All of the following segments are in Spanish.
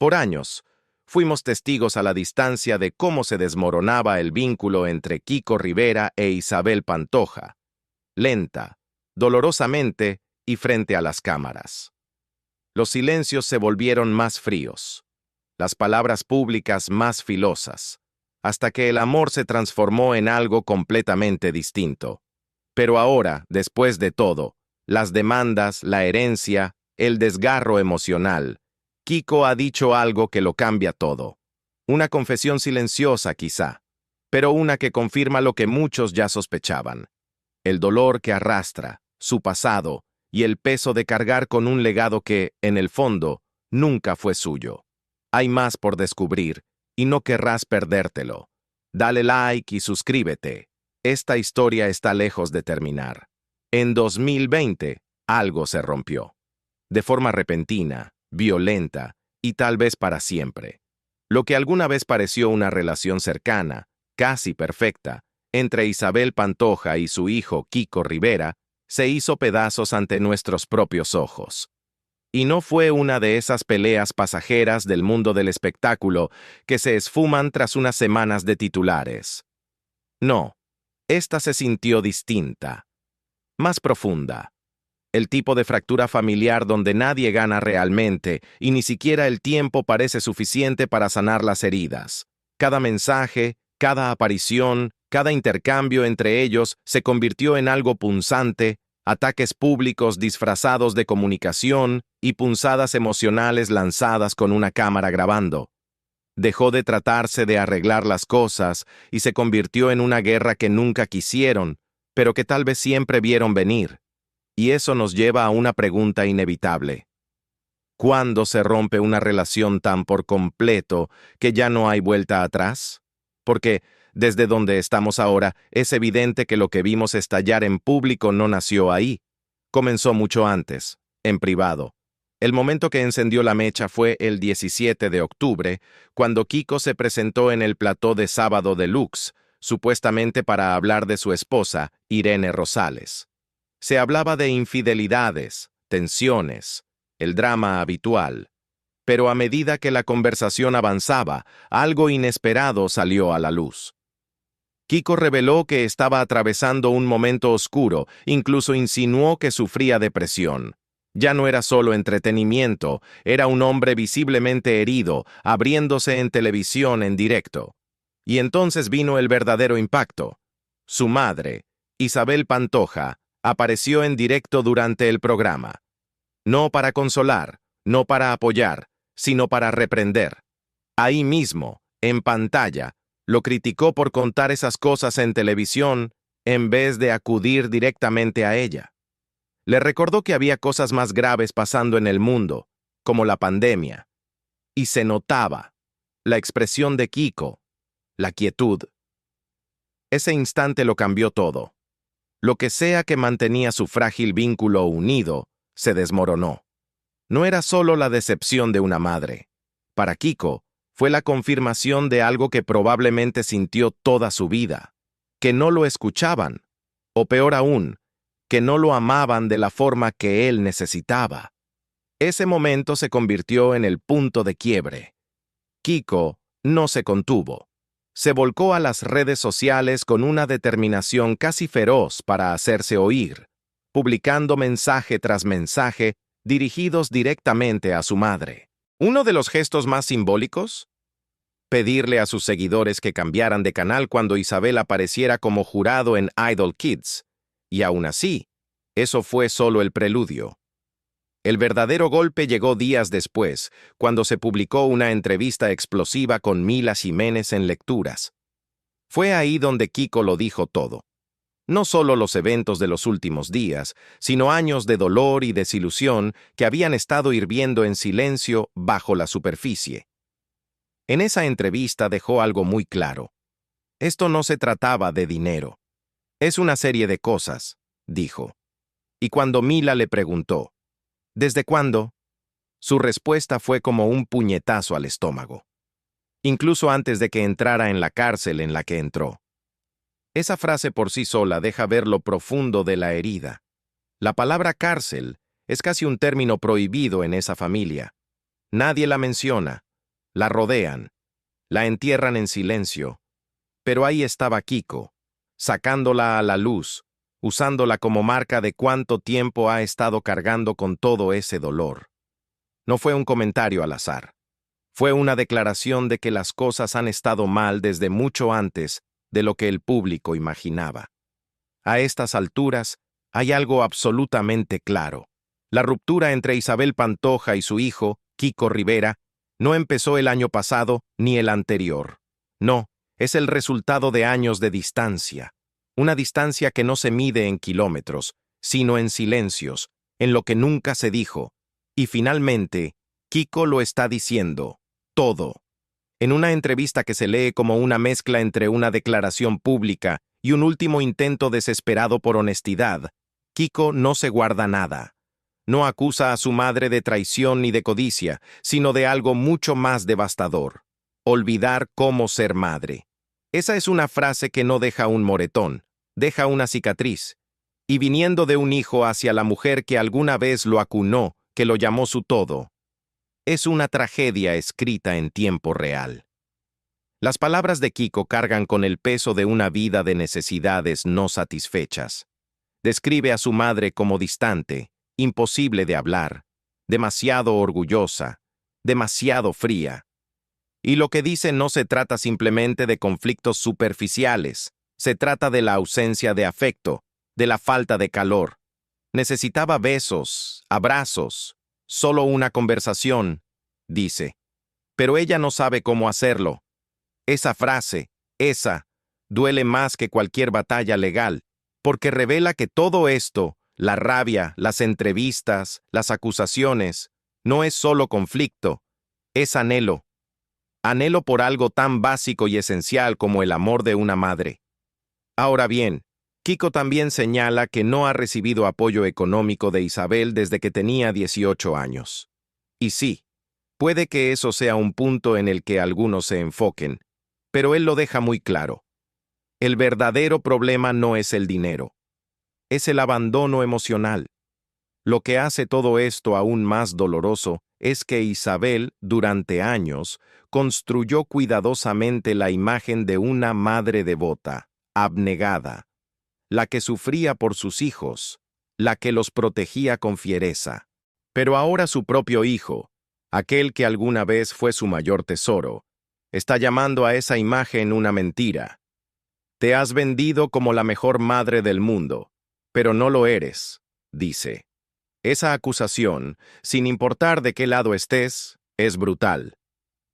Por años, fuimos testigos a la distancia de cómo se desmoronaba el vínculo entre Kiko Rivera e Isabel Pantoja, lenta, dolorosamente y frente a las cámaras. Los silencios se volvieron más fríos, las palabras públicas más filosas, hasta que el amor se transformó en algo completamente distinto. Pero ahora, después de todo, las demandas, la herencia, el desgarro emocional, Kiko ha dicho algo que lo cambia todo. Una confesión silenciosa quizá, pero una que confirma lo que muchos ya sospechaban. El dolor que arrastra, su pasado, y el peso de cargar con un legado que, en el fondo, nunca fue suyo. Hay más por descubrir, y no querrás perdértelo. Dale like y suscríbete. Esta historia está lejos de terminar. En 2020, algo se rompió. De forma repentina, violenta y tal vez para siempre. Lo que alguna vez pareció una relación cercana, casi perfecta, entre Isabel Pantoja y su hijo Kiko Rivera, se hizo pedazos ante nuestros propios ojos. Y no fue una de esas peleas pasajeras del mundo del espectáculo que se esfuman tras unas semanas de titulares. No, esta se sintió distinta, más profunda. El tipo de fractura familiar donde nadie gana realmente y ni siquiera el tiempo parece suficiente para sanar las heridas. Cada mensaje, cada aparición, cada intercambio entre ellos se convirtió en algo punzante, ataques públicos disfrazados de comunicación y punzadas emocionales lanzadas con una cámara grabando. Dejó de tratarse de arreglar las cosas y se convirtió en una guerra que nunca quisieron, pero que tal vez siempre vieron venir. Y eso nos lleva a una pregunta inevitable. ¿Cuándo se rompe una relación tan por completo que ya no hay vuelta atrás? Porque, desde donde estamos ahora, es evidente que lo que vimos estallar en público no nació ahí. Comenzó mucho antes, en privado. El momento que encendió la mecha fue el 17 de octubre, cuando Kiko se presentó en el plató de Sábado Deluxe, supuestamente para hablar de su esposa, Irene Rosales. Se hablaba de infidelidades, tensiones, el drama habitual. Pero a medida que la conversación avanzaba, algo inesperado salió a la luz. Kiko reveló que estaba atravesando un momento oscuro, incluso insinuó que sufría depresión. Ya no era solo entretenimiento, era un hombre visiblemente herido, abriéndose en televisión en directo. Y entonces vino el verdadero impacto. Su madre, Isabel Pantoja, apareció en directo durante el programa. No para consolar, no para apoyar, sino para reprender. Ahí mismo, en pantalla, lo criticó por contar esas cosas en televisión en vez de acudir directamente a ella. Le recordó que había cosas más graves pasando en el mundo, como la pandemia. Y se notaba la expresión de Kiko, la quietud. Ese instante lo cambió todo. Lo que sea que mantenía su frágil vínculo unido, se desmoronó. No era solo la decepción de una madre. Para Kiko, fue la confirmación de algo que probablemente sintió toda su vida, que no lo escuchaban, o peor aún, que no lo amaban de la forma que él necesitaba. Ese momento se convirtió en el punto de quiebre. Kiko no se contuvo. Se volcó a las redes sociales con una determinación casi feroz para hacerse oír, publicando mensaje tras mensaje dirigidos directamente a su madre. Uno de los gestos más simbólicos, pedirle a sus seguidores que cambiaran de canal cuando Isabel apareciera como jurado en Idol Kids. Y aún así, eso fue solo el preludio. El verdadero golpe llegó días después, cuando se publicó una entrevista explosiva con Mila Jiménez en Lecturas. Fue ahí donde Kiko lo dijo todo. No solo los eventos de los últimos días, sino años de dolor y desilusión que habían estado hirviendo en silencio bajo la superficie. En esa entrevista dejó algo muy claro. Esto no se trataba de dinero. Es una serie de cosas, dijo. Y cuando Mila le preguntó, ¿desde cuándo?, su respuesta fue como un puñetazo al estómago. Incluso antes de que entrara en la cárcel en la que entró. Esa frase por sí sola deja ver lo profundo de la herida. La palabra cárcel es casi un término prohibido en esa familia. Nadie la menciona, La rodean, la entierran en silencio. Pero ahí estaba Kiko, sacándola a la luz, usándola como marca de cuánto tiempo ha estado cargando con todo ese dolor. No fue un comentario al azar. Fue una declaración de que las cosas han estado mal desde mucho antes de lo que el público imaginaba. A estas alturas, hay algo absolutamente claro. La ruptura entre Isabel Pantoja y su hijo, Kiko Rivera, no empezó el año pasado ni el anterior. No, es el resultado de años de distancia. Una distancia que no se mide en kilómetros, sino en silencios, en lo que nunca se dijo. Y finalmente, Kiko lo está diciendo, todo. En una entrevista que se lee como una mezcla entre una declaración pública y un último intento desesperado por honestidad, Kiko no se guarda nada. No acusa a su madre de traición ni de codicia, sino de algo mucho más devastador: olvidar cómo ser madre. Esa es una frase que no deja un moretón, deja una cicatriz. Y viniendo de un hijo hacia la mujer que alguna vez lo acunó, que lo llamó su todo, es una tragedia escrita en tiempo real. Las palabras de Kiko cargan con el peso de una vida de necesidades no satisfechas. Describe a su madre como distante, imposible de hablar, demasiado orgullosa, demasiado fría. Y lo que dice no se trata simplemente de conflictos superficiales, se trata de la ausencia de afecto, de la falta de calor. Necesitaba besos, abrazos, solo una conversación, dice. Pero ella no sabe cómo hacerlo. Esa frase, duele más que cualquier batalla legal, porque revela que todo esto, la rabia, las entrevistas, las acusaciones, no es solo conflicto, es anhelo. Anhelo por algo tan básico y esencial como el amor de una madre. Ahora bien, Kiko también señala que no ha recibido apoyo económico de Isabel desde que tenía 18 años. Y sí, puede que eso sea un punto en el que algunos se enfoquen, pero él lo deja muy claro. El verdadero problema no es el dinero, es el abandono emocional. Lo que hace todo esto aún más doloroso es que Isabel, durante años, construyó cuidadosamente la imagen de una madre devota, abnegada, la que sufría por sus hijos, la que los protegía con fiereza. Pero ahora su propio hijo, aquel que alguna vez fue su mayor tesoro, está llamando a esa imagen una mentira. Te has vendido como la mejor madre del mundo, pero no lo eres, dice. Esa acusación, sin importar de qué lado estés, es brutal.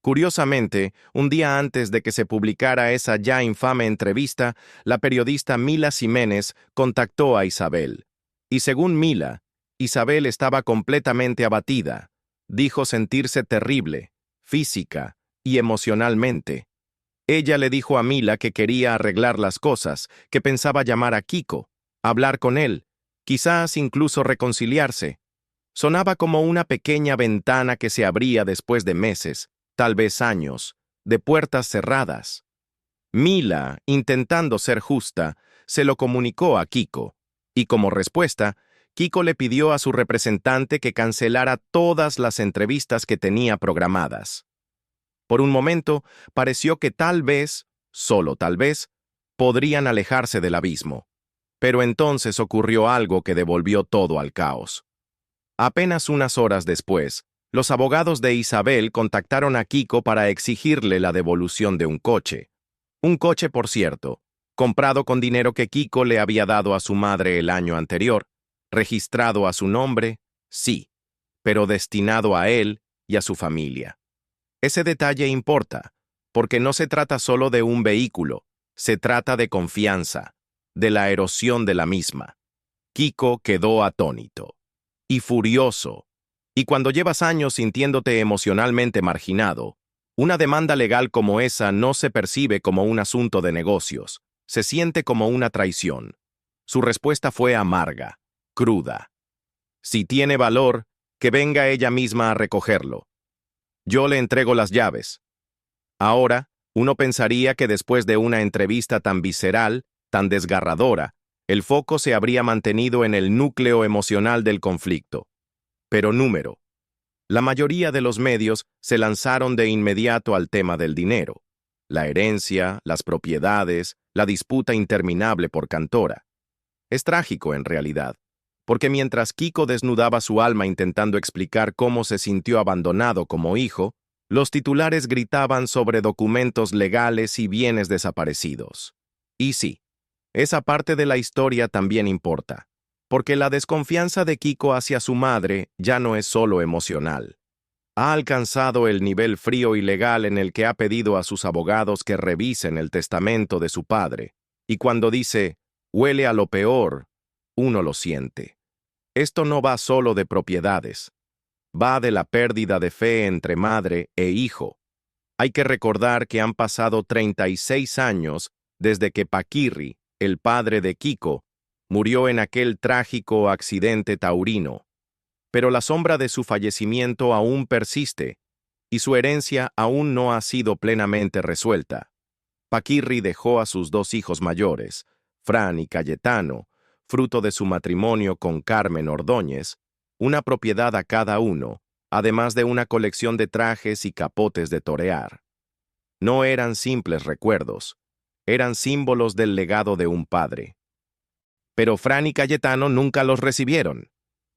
Curiosamente, un día antes de que se publicara esa ya infame entrevista, la periodista Mila Jiménez contactó a Isabel. Y según Mila, Isabel estaba completamente abatida. Dijo sentirse terrible, física y emocionalmente. Ella le dijo a Mila que quería arreglar las cosas, que pensaba llamar a Kiko, hablar con él, quizás incluso reconciliarse. Sonaba como una pequeña ventana que se abría después de meses, tal vez años, de puertas cerradas. Mila, intentando ser justa, se lo comunicó a Kiko, y como respuesta, Kiko le pidió a su representante que cancelara todas las entrevistas que tenía programadas. Por un momento, pareció que tal vez, solo tal vez, podrían alejarse del abismo. Pero entonces ocurrió algo que devolvió todo al caos. Apenas unas horas después, los abogados de Isabel contactaron a Kiko para exigirle la devolución de un coche. Un coche, por cierto, comprado con dinero que Kiko le había dado a su madre el año anterior, registrado a su nombre, sí, pero destinado a él y a su familia. Ese detalle importa, porque no se trata solo de un vehículo, se trata de confianza, de la erosión de la misma. Kiko quedó atónito y furioso. Y cuando llevas años sintiéndote emocionalmente marginado, una demanda legal como esa no se percibe como un asunto de negocios, se siente como una traición. Su respuesta fue amarga, cruda. Si tiene valor, que venga ella misma a recogerlo. Yo le entrego las llaves. Ahora, uno pensaría que después de una entrevista tan visceral, tan desgarradora, el foco se habría mantenido en el núcleo emocional del conflicto. Pero número. La mayoría de los medios se lanzaron de inmediato al tema del dinero, la herencia, las propiedades, la disputa interminable por Cantora. Es trágico en realidad, porque mientras Kiko desnudaba su alma intentando explicar cómo se sintió abandonado como hijo, los titulares gritaban sobre documentos legales y bienes desaparecidos. Y sí, esa parte de la historia también importa, porque la desconfianza de Kiko hacia su madre ya no es solo emocional. Ha alcanzado el nivel frío y legal en el que ha pedido a sus abogados que revisen el testamento de su padre, y cuando dice, huele a lo peor, uno lo siente. Esto no va solo de propiedades, va de la pérdida de fe entre madre e hijo. Hay que recordar que han pasado 36 años desde que Paquirri, el padre de Kiko, murió en aquel trágico accidente taurino. Pero la sombra de su fallecimiento aún persiste, y su herencia aún no ha sido plenamente resuelta. Paquirri dejó a sus dos hijos mayores, Fran y Cayetano, fruto de su matrimonio con Carmen Ordóñez, una propiedad a cada uno, además de una colección de trajes y capotes de torear. No eran simples recuerdos, eran símbolos del legado de un padre. Pero Fran y Cayetano nunca los recibieron.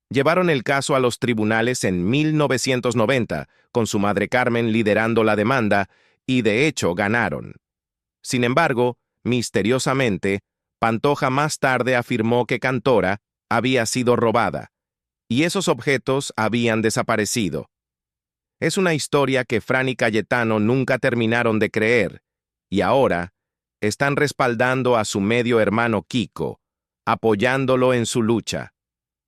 Llevaron el caso a los tribunales en 1990, con su madre Carmen liderando la demanda, y de hecho ganaron. Sin embargo, misteriosamente, Pantoja más tarde afirmó que Cantora había sido robada, y esos objetos habían desaparecido. Es una historia que Fran y Cayetano nunca terminaron de creer, y ahora están respaldando a su medio hermano Kiko, apoyándolo en su lucha.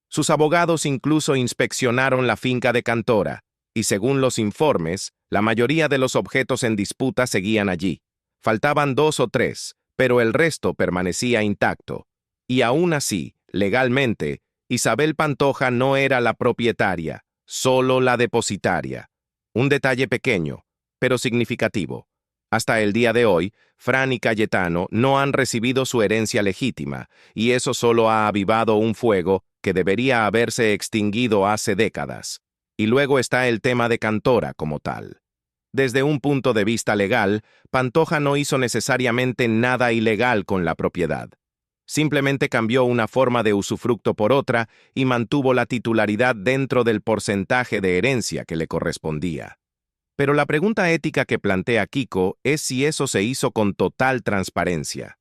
Sus abogados incluso inspeccionaron la finca de Cantora, y según los informes, la mayoría de los objetos en disputa seguían allí. Faltaban 2 o 3, pero el resto permanecía intacto. Y aún así, legalmente, Isabel Pantoja no era la propietaria, solo la depositaria. Un detalle pequeño, pero significativo. Hasta el día de hoy, Fran y Cayetano no han recibido su herencia legítima, y eso solo ha avivado un fuego que debería haberse extinguido hace décadas. Y luego está el tema de Cantora como tal. Desde un punto de vista legal, Pantoja no hizo necesariamente nada ilegal con la propiedad. Simplemente cambió una forma de usufructo por otra y mantuvo la titularidad dentro del porcentaje de herencia que le correspondía. Pero la pregunta ética que plantea Kiko es si eso se hizo con total transparencia.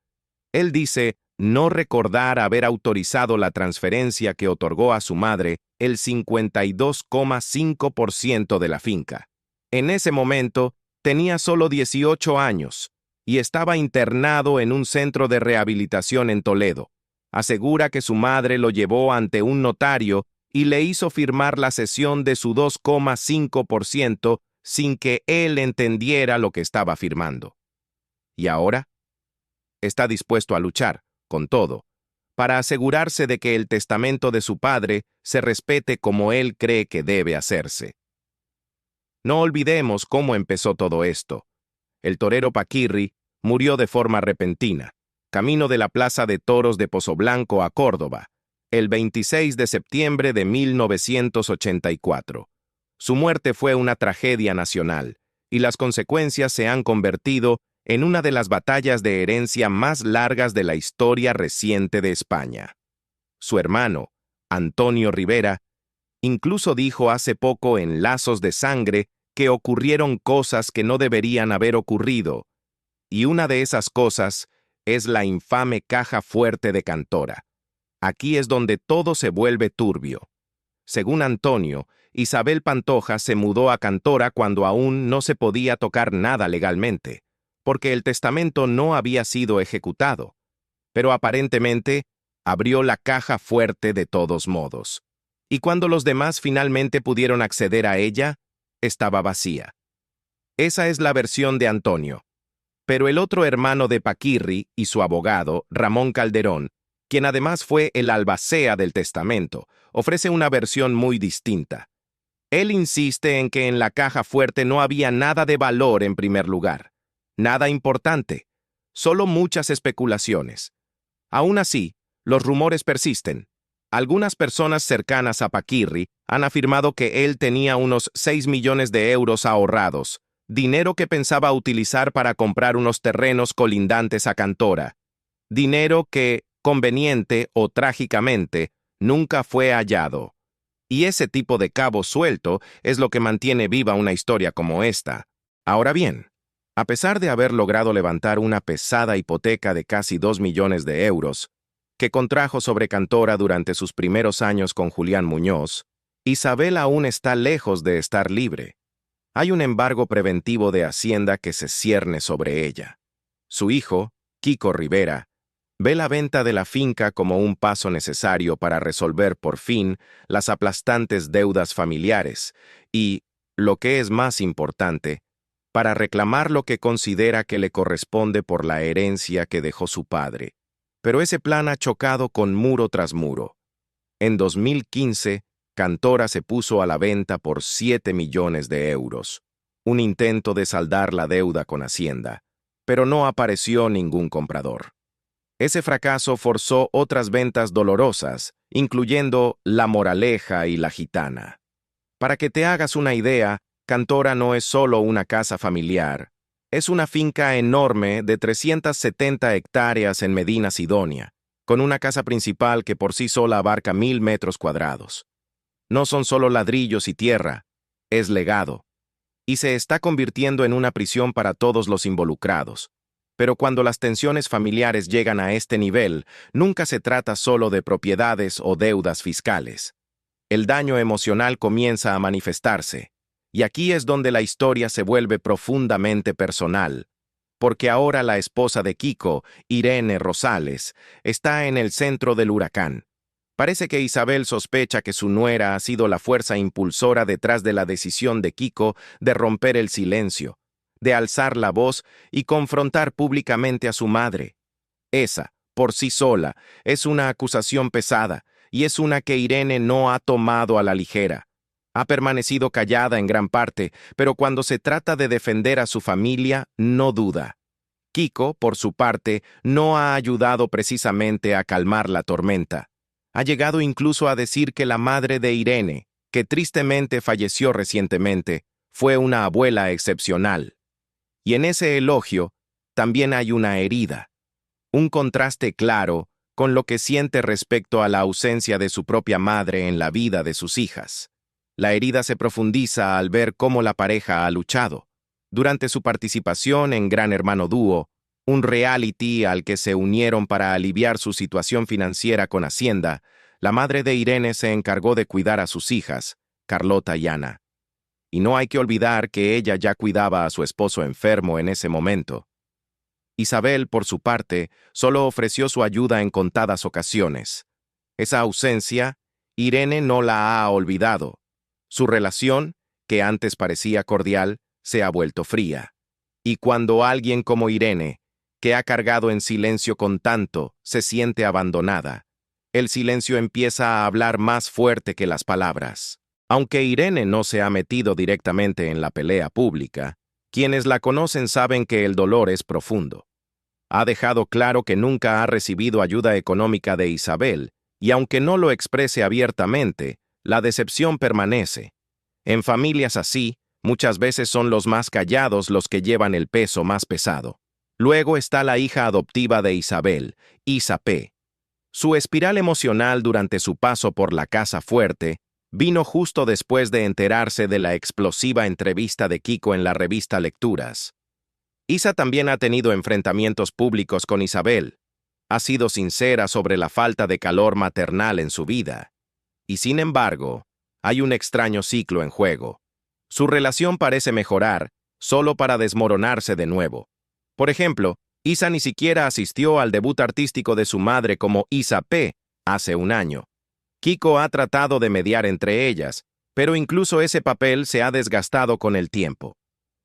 Él dice no recordar haber autorizado la transferencia que otorgó a su madre el 52,5% de la finca. En ese momento, tenía solo 18 años y estaba internado en un centro de rehabilitación en Toledo. Asegura que su madre lo llevó ante un notario y le hizo firmar la cesión de su 2,5% sin que él entendiera lo que estaba firmando. ¿Y ahora? Está dispuesto a luchar, con todo, para asegurarse de que el testamento de su padre se respete como él cree que debe hacerse. No olvidemos cómo empezó todo esto. El torero Paquirri murió de forma repentina, camino de la Plaza de Toros de Pozoblanco a Córdoba, el 26 de septiembre de 1984. Su muerte fue una tragedia nacional, y las consecuencias se han convertido en una de las batallas de herencia más largas de la historia reciente de España. Su hermano, Antonio Rivera, incluso dijo hace poco en Lazos de Sangre que ocurrieron cosas que no deberían haber ocurrido, y una de esas cosas es la infame caja fuerte de Cantora. Aquí es donde todo se vuelve turbio. Según Antonio, Isabel Pantoja se mudó a Cantora cuando aún no se podía tocar nada legalmente, porque el testamento no había sido ejecutado, pero aparentemente abrió la caja fuerte de todos modos. Y cuando los demás finalmente pudieron acceder a ella, estaba vacía. Esa es la versión de Antonio. Pero el otro hermano de Paquirri y su abogado, Ramón Calderón, quien además fue el albacea del testamento, ofrece una versión muy distinta. Él insiste en que en la caja fuerte no había nada de valor en primer lugar, nada importante, solo muchas especulaciones. Aún así, los rumores persisten. Algunas personas cercanas a Paquirri han afirmado que él tenía unos 6 millones de euros ahorrados, dinero que pensaba utilizar para comprar unos terrenos colindantes a Cantora, dinero que, conveniente o trágicamente, nunca fue hallado. Y ese tipo de cabo suelto es lo que mantiene viva una historia como esta. Ahora bien, a pesar de haber logrado levantar una pesada hipoteca de casi 2 millones de euros, que contrajo sobre Cantora durante sus primeros años con Julián Muñoz, Isabel aún está lejos de estar libre. Hay un embargo preventivo de Hacienda que se cierne sobre ella. Su hijo, Kiko Rivera, ve la venta de la finca como un paso necesario para resolver por fin las aplastantes deudas familiares y, lo que es más importante, para reclamar lo que considera que le corresponde por la herencia que dejó su padre. Pero ese plan ha chocado con muro tras muro. En 2015, Cantora se puso a la venta por 7 millones de euros, un intento de saldar la deuda con Hacienda, pero no apareció ningún comprador. Ese fracaso forzó otras ventas dolorosas, incluyendo La Moraleja y La Gitana. Para que te hagas una idea, Cantora no es solo una casa familiar, es una finca enorme de 370 hectáreas en Medina Sidonia, con una casa principal que por sí sola abarca 1.000 metros cuadrados. No son solo ladrillos y tierra, es legado. Y se está convirtiendo en una prisión para todos los involucrados. Pero cuando las tensiones familiares llegan a este nivel, nunca se trata solo de propiedades o deudas fiscales. El daño emocional comienza a manifestarse. Y aquí es donde la historia se vuelve profundamente personal, porque ahora la esposa de Kiko, Irene Rosales, está en el centro del huracán. Parece que Isabel sospecha que su nuera ha sido la fuerza impulsora detrás de la decisión de Kiko de romper el silencio, de alzar la voz y confrontar públicamente a su madre. Esa, por sí sola, es una acusación pesada, y es una que Irene no ha tomado a la ligera. Ha permanecido callada en gran parte, pero cuando se trata de defender a su familia, no duda. Kiko, por su parte, no ha ayudado precisamente a calmar la tormenta. Ha llegado incluso a decir que la madre de Irene, que tristemente falleció recientemente, fue una abuela excepcional. Y en ese elogio, también hay una herida. Un contraste claro con lo que siente respecto a la ausencia de su propia madre en la vida de sus hijas. La herida se profundiza al ver cómo la pareja ha luchado. Durante su participación en Gran Hermano Dúo, un reality al que se unieron para aliviar su situación financiera con Hacienda, la madre de Irene se encargó de cuidar a sus hijas, Carlota y Ana. Y no hay que olvidar que ella ya cuidaba a su esposo enfermo en ese momento. Isabel, por su parte, solo ofreció su ayuda en contadas ocasiones. Esa ausencia, Irene no la ha olvidado. Su relación, que antes parecía cordial, se ha vuelto fría. Y cuando alguien como Irene, que ha cargado en silencio con tanto, se siente abandonada, el silencio empieza a hablar más fuerte que las palabras. Aunque Irene no se ha metido directamente en la pelea pública, quienes la conocen saben que el dolor es profundo. Ha dejado claro que nunca ha recibido ayuda económica de Isabel, y aunque no lo exprese abiertamente, la decepción permanece. En familias así, muchas veces son los más callados los que llevan el peso más pesado. Luego está la hija adoptiva de Isabel, Isa P. Su espiral emocional durante su paso por la Casa Fuerte vino justo después de enterarse de la explosiva entrevista de Kiko en la revista Lecturas. Isa también ha tenido enfrentamientos públicos con Isabel. Ha sido sincera sobre la falta de calor maternal en su vida. Y sin embargo, hay un extraño ciclo en juego. Su relación parece mejorar, solo para desmoronarse de nuevo. Por ejemplo, Isa ni siquiera asistió al debut artístico de su madre como Isa P. hace un año. Kiko ha tratado de mediar entre ellas, pero incluso ese papel se ha desgastado con el tiempo.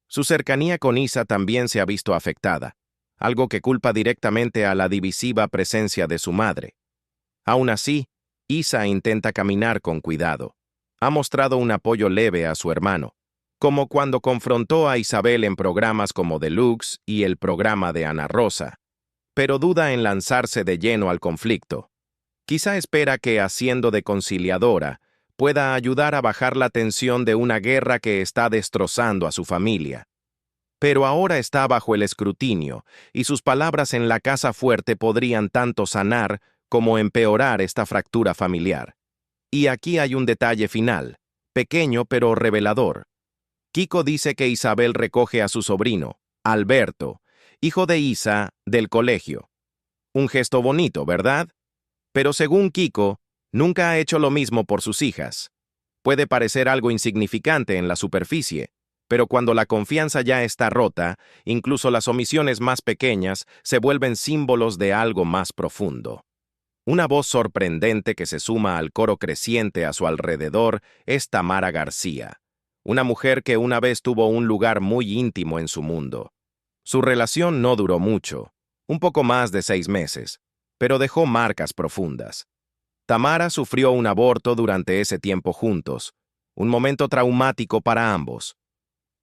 Su cercanía con Isa también se ha visto afectada, algo que culpa directamente a la divisiva presencia de su madre. Aún así, Isa intenta caminar con cuidado. Ha mostrado un apoyo leve a su hermano, como cuando confrontó a Isabel en programas como Deluxe y el programa de Ana Rosa, pero duda en lanzarse de lleno al conflicto. Quizá espera que, haciendo de conciliadora, pueda ayudar a bajar la tensión de una guerra que está destrozando a su familia. Pero ahora está bajo el escrutinio, y sus palabras en la casa fuerte podrían tanto sanar como empeorar esta fractura familiar. Y aquí hay un detalle final, pequeño pero revelador. Kiko dice que Isabel recoge a su sobrino, Alberto, hijo de Isa, del colegio. Un gesto bonito, ¿verdad? Pero según Kiko, nunca ha hecho lo mismo por sus hijas. Puede parecer algo insignificante en la superficie, pero cuando la confianza ya está rota, incluso las omisiones más pequeñas se vuelven símbolos de algo más profundo. Una voz sorprendente que se suma al coro creciente a su alrededor es Tamara García, una mujer que una vez tuvo un lugar muy íntimo en su mundo. Su relación no duró mucho, un poco más de 6 meses, pero dejó marcas profundas. Tamara sufrió un aborto durante ese tiempo juntos, un momento traumático para ambos.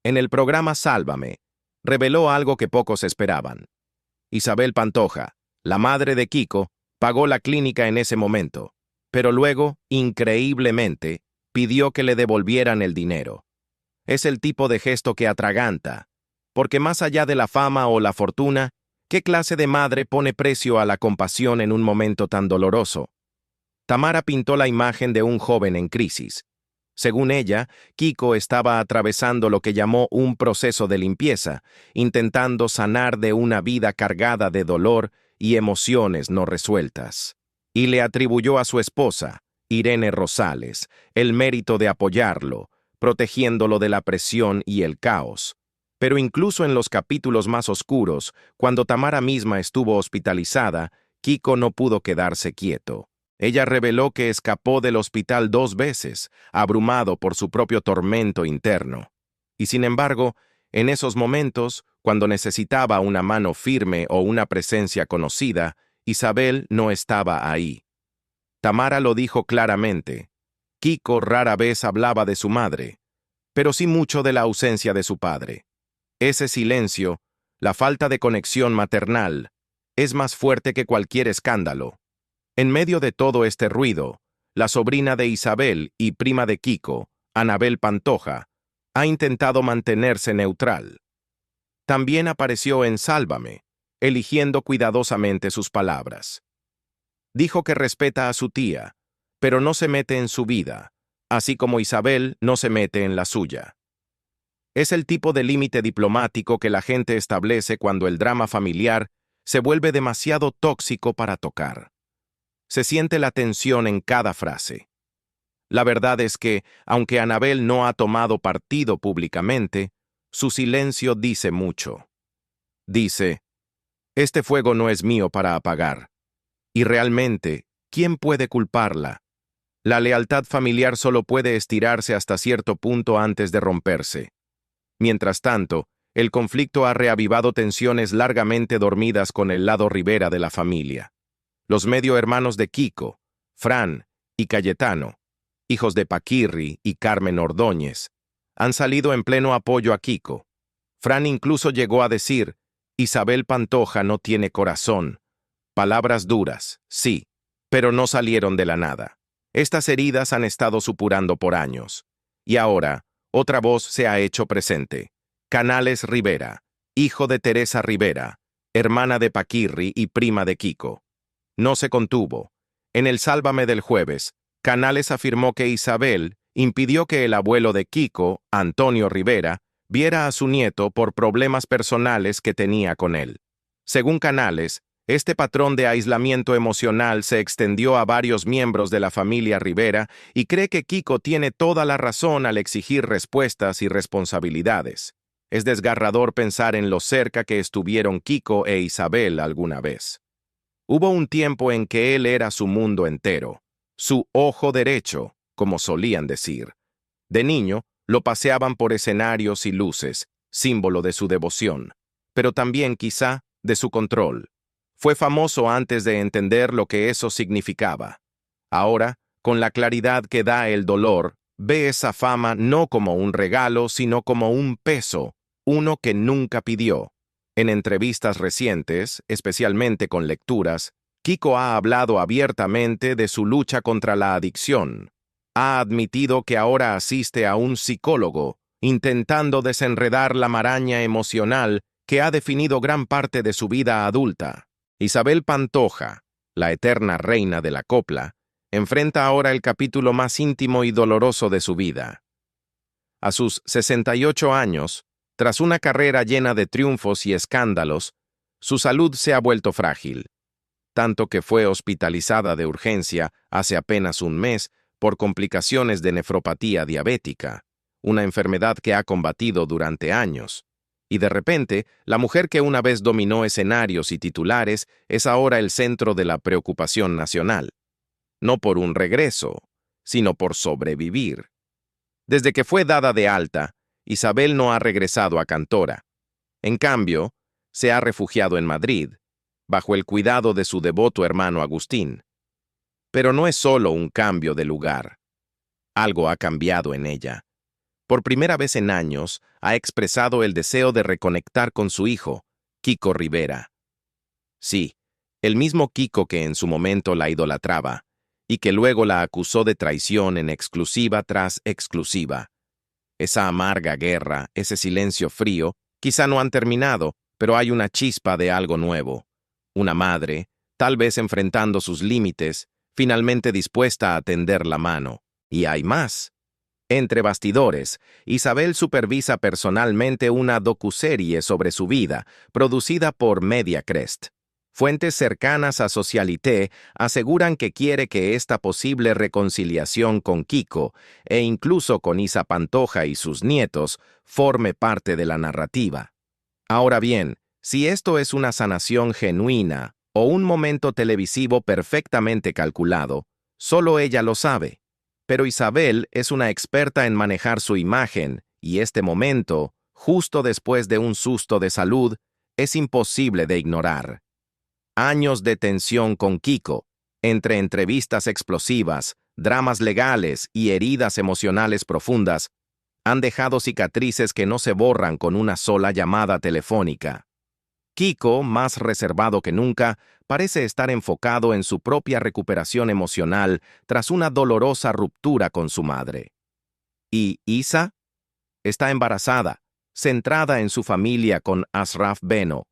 En el programa Sálvame, reveló algo que pocos esperaban. Isabel Pantoja, la madre de Kiko, pagó la clínica en ese momento, pero luego, increíblemente, pidió que le devolvieran el dinero. Es el tipo de gesto que atraganta, porque más allá de la fama o la fortuna, ¿qué clase de madre pone precio a la compasión en un momento tan doloroso? Tamara pintó la imagen de un joven en crisis. Según ella, Kiko estaba atravesando lo que llamó un proceso de limpieza, intentando sanar de una vida cargada de dolor y emociones no resueltas. Y le atribuyó a su esposa, Irene Rosales, el mérito de apoyarlo, protegiéndolo de la presión y el caos. Pero incluso en los capítulos más oscuros, cuando Tamara misma estuvo hospitalizada, Kiko no pudo quedarse quieto. Ella reveló que escapó del hospital 2 veces, abrumado por su propio tormento interno. Y sin embargo, en esos momentos, cuando necesitaba una mano firme o una presencia conocida, Isabel no estaba ahí. Tamara lo dijo claramente. Kiko rara vez hablaba de su madre, pero sí mucho de la ausencia de su padre. Ese silencio, la falta de conexión maternal, es más fuerte que cualquier escándalo. En medio de todo este ruido, la sobrina de Isabel y prima de Kiko, Anabel Pantoja, ha intentado mantenerse neutral. También apareció en Sálvame, eligiendo cuidadosamente sus palabras. Dijo que respeta a su tía, pero no se mete en su vida, así como Isabel no se mete en la suya. Es el tipo de límite diplomático que la gente establece cuando el drama familiar se vuelve demasiado tóxico para tocar. Se siente la tensión en cada frase. La verdad es que, aunque Anabel no ha tomado partido públicamente, su silencio dice mucho. Dice, este fuego no es mío para apagar. Y realmente, ¿quién puede culparla? La lealtad familiar solo puede estirarse hasta cierto punto antes de romperse. Mientras tanto, el conflicto ha reavivado tensiones largamente dormidas con el lado Rivera de la familia. Los medio hermanos de Kiko, Fran y Cayetano, hijos de Paquirri y Carmen Ordóñez, han salido en pleno apoyo a Kiko. Fran incluso llegó a decir, Isabel Pantoja no tiene corazón. Palabras duras, sí, pero no salieron de la nada. Estas heridas han estado supurando por años. Y ahora, otra voz se ha hecho presente. Canales Rivera, hijo de Teresa Rivera, hermana de Paquirri y prima de Kiko. No se contuvo. En el Sálvame del jueves, Canales afirmó que Isabel impidió que el abuelo de Kiko, Antonio Rivera, viera a su nieto por problemas personales que tenía con él. Según Canales, este patrón de aislamiento emocional se extendió a varios miembros de la familia Rivera y cree que Kiko tiene toda la razón al exigir respuestas y responsabilidades. Es desgarrador pensar en lo cerca que estuvieron Kiko e Isabel alguna vez. Hubo un tiempo en que él era su mundo entero, su ojo derecho, como solían decir. De niño, lo paseaban por escenarios y luces, símbolo de su devoción, pero también, quizá, de su control. Fue famoso antes de entender lo que eso significaba. Ahora, con la claridad que da el dolor, ve esa fama no como un regalo, sino como un peso, uno que nunca pidió. En entrevistas recientes, especialmente con lecturas, Kiko ha hablado abiertamente de su lucha contra la adicción. Ha admitido que ahora asiste a un psicólogo, intentando desenredar la maraña emocional que ha definido gran parte de su vida adulta. Isabel Pantoja, la eterna reina de la copla, enfrenta ahora el capítulo más íntimo y doloroso de su vida. A sus 68 años, tras una carrera llena de triunfos y escándalos, su salud se ha vuelto frágil, tanto que fue hospitalizada de urgencia hace apenas un mes por complicaciones de nefropatía diabética, una enfermedad que ha combatido durante años. Y de repente, la mujer que una vez dominó escenarios y titulares es ahora el centro de la preocupación nacional. No por un regreso, sino por sobrevivir. Desde que fue dada de alta, Isabel no ha regresado a Cantora. En cambio, se ha refugiado en Madrid, bajo el cuidado de su devoto hermano Agustín. Pero no es solo un cambio de lugar. Algo ha cambiado en ella. Por primera vez en años, ha expresado el deseo de reconectar con su hijo, Kiko Rivera. Sí, el mismo Kiko que en su momento la idolatraba, y que luego la acusó de traición en exclusiva tras exclusiva. Esa amarga guerra, ese silencio frío, quizá no han terminado, pero hay una chispa de algo nuevo. Una madre, tal vez enfrentando sus límites, finalmente dispuesta a tender la mano. Y hay más. Entre bastidores, Isabel supervisa personalmente una docuserie sobre su vida, producida por Mediacrest. Fuentes cercanas a Socialité aseguran que quiere que esta posible reconciliación con Kiko, e incluso con Isa Pantoja y sus nietos, forme parte de la narrativa. Ahora bien, si esto es una sanación genuina o un momento televisivo perfectamente calculado, solo ella lo sabe. Pero Isabel es una experta en manejar su imagen, y este momento, justo después de un susto de salud, es imposible de ignorar. Años de tensión con Kiko, entre entrevistas explosivas, dramas legales y heridas emocionales profundas, han dejado cicatrices que no se borran con una sola llamada telefónica. Kiko, más reservado que nunca, parece estar enfocado en su propia recuperación emocional tras una dolorosa ruptura con su madre. ¿Y Isa? Está embarazada, centrada en su familia con Ashraf Beno,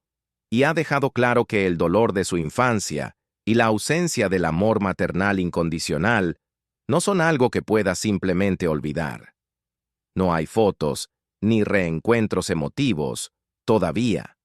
y ha dejado claro que el dolor de su infancia y la ausencia del amor maternal incondicional no son algo que pueda simplemente olvidar. No hay fotos ni reencuentros emotivos, todavía.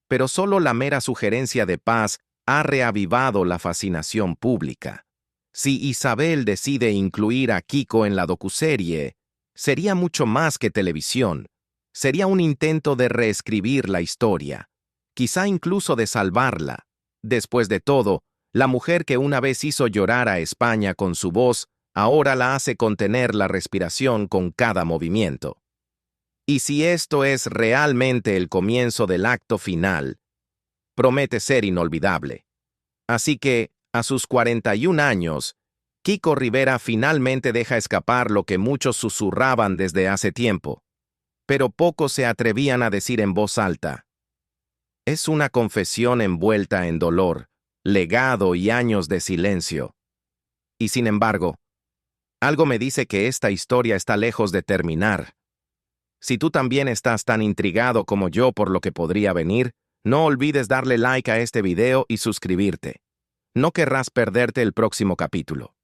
Pero solo la mera sugerencia de paz ha reavivado la fascinación pública. Si Isabel decide incluir a Kiko en la docuserie, sería mucho más que televisión. Sería un intento de reescribir la historia, quizá incluso de salvarla. Después de todo, la mujer que una vez hizo llorar a España con su voz, ahora la hace contener la respiración con cada movimiento. Y si esto es realmente el comienzo del acto final, promete ser inolvidable. Así que, a sus 41 años, Kiko Rivera finalmente deja escapar lo que muchos susurraban desde hace tiempo, pero pocos se atrevían a decir en voz alta. Es una confesión envuelta en dolor, legado y años de silencio. Y sin embargo, algo me dice que esta historia está lejos de terminar. Si tú también estás tan intrigado como yo por lo que podría venir, no olvides darle like a este video y suscribirte. No querrás perderte el próximo capítulo.